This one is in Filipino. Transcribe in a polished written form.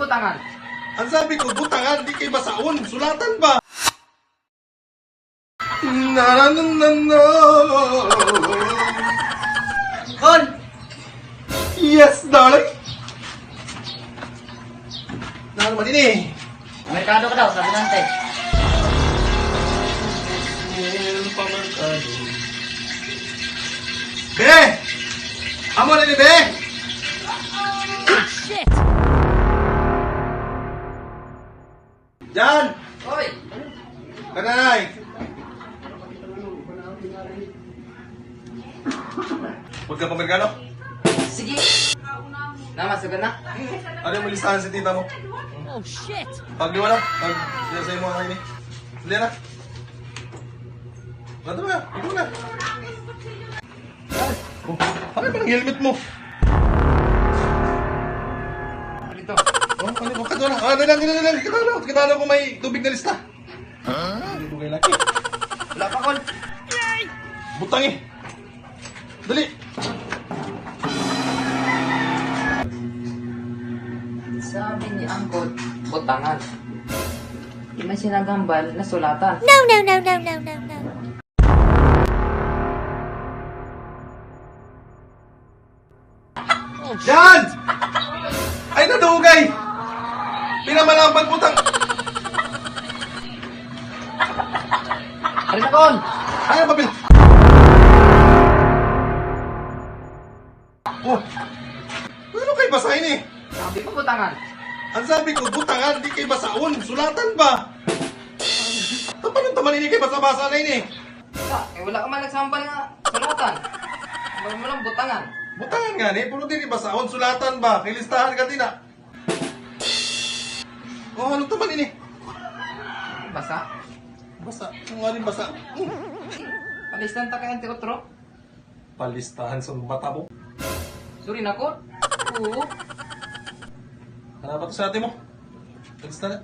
butangan? Ang sabi ko, butangan, di kay basaon. Sulatan ba? Na na na na. Kon! Yes, darling. Naman din eh. Merkado ka daw, sabi nante. Be! Amo na ni Be! Shit! Jan! Hoy! Kanay! Huwag ka pamerkano? Sige! Namasugan na? Ano yung listahan si tita mo? Oh shit! Pagliwa na. Pag sa'yo mo ang kainin. Huli na. Bato ba? Ikaw na. Oh, ano ba ang helmet mo? Dito. Oh, ano ba? Kadala. Ah, dalang. Kitalo ko may tubig na lista. Hindi mo kayo laki. Wala pa, Kon. Butang eh. Dali. Sabi ni Angkot, butangan. Di man siya nagambal na sulatan. No, no, no, no, no, no, no. Jan! Ay, nadugay! Pinamalaban putang. Ano na, Kon? Ay, papel. Oh. Ano kayo basahin eh? Sabi ko butangan. Ang sabi ko, butangan, di kay basaon. Sulatan ba? Paano taman ini kay basa-basa na ini? Wala ka man nagsambal nga sulatan. Wala mo lang butangan. Butangan nga ni, pero di basaon. Sulatan ba? Kay listahan ka din ah. Oh, ano taman ini? Basa. Basa. Ang nga rin basa. Palistan ta kay Ante Otro. Palistahan sa bata mo. Suri na, Kon. Oo. Ano ba ito sa ate mo? Palista na.